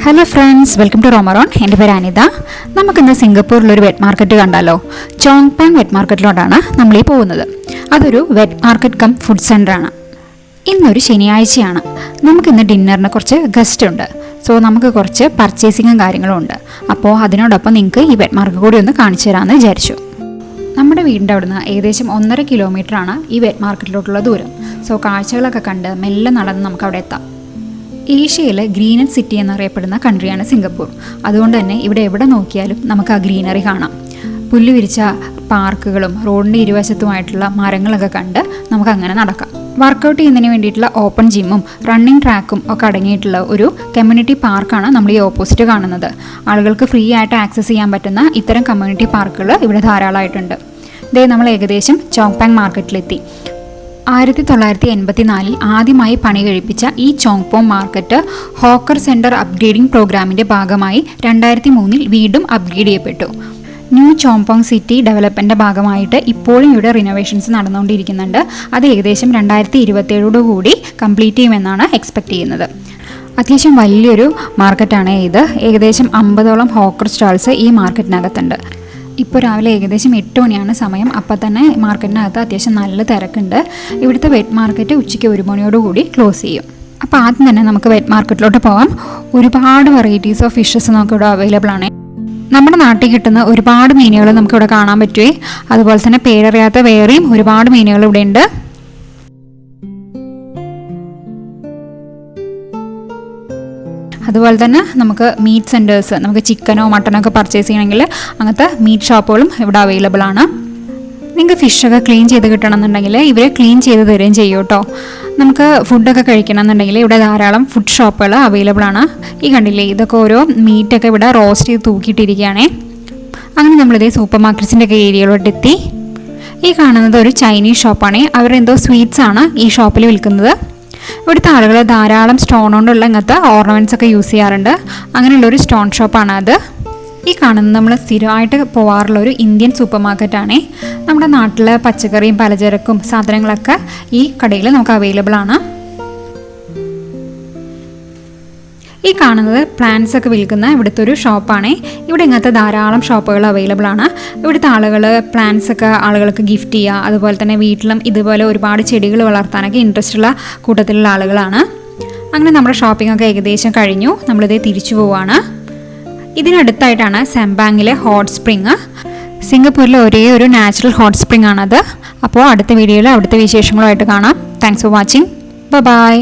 Hello friends, welcome to റോമറോൺ. എൻ്റെ പേര് അനിത. നമുക്കിന്ന് സിംഗപ്പൂരിലൊരു വെറ്റ് മാർക്കറ്റ് കണ്ടാലോ? ചോങ് പാങ് വെറ്റ് മാർക്കറ്റിലോട്ടാണ് നമ്മളീ പോകുന്നത്. അതൊരു വെറ്റ് മാർക്കറ്റ് കം ഫുഡ് സെൻ്ററാണ്. ഇന്നൊരു ശനിയാഴ്ചയാണ്. നമുക്കിന്ന് ഡിന്നറിന് കുറച്ച് ഗസ്റ്റ് ഉണ്ട്. സോ നമുക്ക് കുറച്ച് പർച്ചേസിങ്ങും കാര്യങ്ങളും ഉണ്ട്. അപ്പോൾ അതിനോടൊപ്പം നിങ്ങൾക്ക് ഈ വെറ്റ് മാർക്കറ്റ് കൂടി ഒന്ന് കാണിച്ചു തരാമെന്ന് വിചാരിച്ചു. നമ്മുടെ വീടിൻ്റെ അവിടുന്ന് ഏകദേശം 1.5 കിലോമീറ്ററാണ് ഈ വെറ്റ് മാർക്കറ്റിലോട്ടുള്ള ദൂരം. സോ കാഴ്ചകളൊക്കെ കണ്ട് മെല്ലെ നടന്ന് നമുക്ക് അവിടെ എത്താം. ഏഷ്യയിലെ ഗ്രീനറ്റ് സിറ്റി എന്നറിയപ്പെടുന്ന കൺട്രിയാണ് സിംഗപ്പൂർ. അതുകൊണ്ട് തന്നെ ഇവിടെ എവിടെ നോക്കിയാലും നമുക്ക് ആ ഗ്രീനറി കാണാം. പുല്ല് വിരിച്ച പാർക്കുകളും റോഡിൻ്റെ ഇരുവശത്തുമായിട്ടുള്ള മരങ്ങളൊക്കെ കണ്ട് നമുക്ക് അങ്ങനെ നടക്കാം. വർക്കൗട്ട് ചെയ്യുന്നതിന് വേണ്ടിയിട്ടുള്ള ഓപ്പൺ ജിമ്മും റണ്ണിങ് ട്രാക്കും ഒക്കെ അടങ്ങിയിട്ടുള്ള ഒരു കമ്മ്യൂണിറ്റി പാർക്കാണ് നമ്മൾ ഈ ഓപ്പോസിറ്റ് കാണുന്നത്. ആളുകൾക്ക് ഫ്രീ ആയിട്ട് ആക്സസ് ചെയ്യാൻ പറ്റുന്ന ഇത്തരം കമ്മ്യൂണിറ്റി പാർക്കുകൾ ഇവിടെ ധാരാളമായിട്ടുണ്ട്. ഇതേ നമ്മൾ ഏകദേശം ചോങ് പാങ് മാർക്കറ്റിലെത്തി. 1984 ആദ്യമായി പണി കഴിപ്പിച്ച ഈ Chong pong market hawker centre upgrading പ്രോഗ്രാമിൻ്റെ ഭാഗമായി 2003 വീണ്ടും അപ്ഗ്രേഡ് ചെയ്യപ്പെട്ടു. ന്യൂ ചോങ് പോങ് സിറ്റി ഡെവലപ്മെൻറ്റിൻ്റെ ഭാഗമായിട്ട് ഇപ്പോഴും ഇവിടെ റിനോവേഷൻസ് നടന്നുകൊണ്ടിരിക്കുന്നുണ്ട്. അത് ഏകദേശം 2027 കൂടി കംപ്ലീറ്റ് ചെയ്യുമെന്നാണ് എക്സ്പെക്റ്റ് ചെയ്യുന്നത്. അത്യാവശ്യം വലിയൊരു മാർക്കറ്റാണ് ഇത്. ഏകദേശം 50ഓളം ഹോക്കർ സ്റ്റാൾസ് ഈ മാർക്കറ്റിനകത്തുണ്ട്. ഇപ്പോൾ രാവിലെ ഏകദേശം 8 മണിയാണ് സമയം. അപ്പോൾ തന്നെ മാർക്കറ്റിനകത്ത് അത്യാവശ്യം നല്ല തിരക്കുണ്ട്. ഇവിടുത്തെ വെറ്റ് മാർക്കറ്റ് ഉച്ചയ്ക്ക് 1 മണിയോടുകൂടി ക്ലോസ് ചെയ്യും. അപ്പോൾ ആദ്യം തന്നെ നമുക്ക് വെറ്റ് മാർക്കറ്റിലോട്ട് പോകാം. ഒരുപാട് വെറൈറ്റീസ് ഓഫ് ഫിഷസ് നമുക്കിവിടെ അവൈലബിൾ ആണ്. നമ്മുടെ നാട്ടിൽ കിട്ടുന്ന ഒരുപാട് മീനുകൾ നമുക്കിവിടെ കാണാൻ പറ്റുമേ. അതുപോലെ തന്നെ പേരറിയാത്ത വേറെയും ഒരുപാട് മീനുകൾ ഇവിടെ ഉണ്ട്. അതുപോലെ തന്നെ നമുക്ക് മീറ്റ് സെൻറ്റേഴ്സ്, നമുക്ക് ചിക്കനോ മട്ടനോ ഒക്കെ പർച്ചേസ് ചെയ്യണമെങ്കിൽ അങ്ങനത്തെ മീറ്റ് ഷോപ്പുകളും ഇവിടെ അവൈലബിൾ ആണ്. നിങ്ങൾക്ക് ഫിഷൊക്കെ ക്ലീൻ ചെയ്ത് കിട്ടണമെന്നുണ്ടെങ്കിൽ ഇവർ ക്ലീൻ ചെയ്ത് തരുകയും ചെയ്യും കേട്ടോ. നമുക്ക് ഫുഡൊക്കെ കഴിക്കണമെന്നുണ്ടെങ്കിൽ ഇവിടെ ധാരാളം ഫുഡ് ഷോപ്പുകൾ അവൈലബിൾ ആണ്. ഈ കണ്ടില്ലേ, ഇതൊക്കെ ഓരോ മീറ്റൊക്കെ ഇവിടെ റോസ്റ്റ് ചെയ്ത് തൂക്കിയിട്ടിരിക്കുകയാണേ. അങ്ങനെ നമ്മളിതേ സൂപ്പർ മാർക്കറ്റ്സിൻ്റെ ഒക്കെ ഏരിയയിലോട്ട് എത്തി. ഈ കാണുന്നത് ഒരു ചൈനീസ് ഷോപ്പാണ്. അവരെന്തോ സ്വീറ്റ്സ് ആണ് ഈ ഷോപ്പിൽ വിൽക്കുന്നത്. ഇവിടുത്തെ ആളുകൾ ധാരാളം സ്റ്റോൺ കൊണ്ടുള്ള ഇങ്ങനത്തെ ഓർണമെൻറ്റ്സ് ഒക്കെ യൂസ് ചെയ്യാറുണ്ട്. അങ്ങനെയുള്ളൊരു സ്റ്റോൺ ഷോപ്പാണ് അത്. ഈ കാണുന്നത് നമ്മൾ സ്ഥിരമായിട്ട് പോകാറുള്ള ഒരു ഇന്ത്യൻ സൂപ്പർ മാർക്കറ്റാണ്. നമ്മുടെ നാട്ടിലെ പച്ചക്കറിയും പലചരക്കും സാധനങ്ങളൊക്കെ ഈ കടയിൽ നമുക്ക് അവൈലബിൾ ആണ്. ഈ കാണുന്നത് പ്ലാന്റ്സ് ഒക്കെ വിൽക്കുന്ന ഇവിടുത്തെ ഒരു ഷോപ്പാണ്. ഇവിടെ ഇങ്ങനത്തെ ധാരാളം ഷോപ്പുകൾ അവൈലബിൾ ആണ്. ഇവിടുത്തെ ആളുകൾ പ്ലാന്റ്സ് ഒക്കെ ആളുകൾക്ക് ഗിഫ്റ്റ് ചെയ്യുക, അതുപോലെ തന്നെ വീട്ടിലും ഇതുപോലെ ഒരുപാട് ചെടികൾ വളർത്താനൊക്കെ ഇൻട്രസ്റ്റ് ഉള്ള കൂട്ടത്തിലുള്ള ആളുകളാണ്. അങ്ങനെ നമ്മുടെ ഷോപ്പിംഗ് ഒക്കെ ഏകദേശം കഴിഞ്ഞു. നമ്മളിതേ തിരിച്ചു പോവുകയാണ്. ഇതിനടുത്തായിട്ടാണ് സെമ്പാങ്ങിലെ ഹോട്ട് സ്പ്രിങ്. സിംഗപ്പൂരിലെ ഒരേ ഒരു നാച്ചുറൽ ഹോട്ട് സ്പ്രിങ് ആണത്. അപ്പോൾ അടുത്ത വീഡിയോയിൽ അവിടുത്തെ വിശേഷങ്ങളുമായിട്ട് കാണാം. Thanks for watching. ബൈ.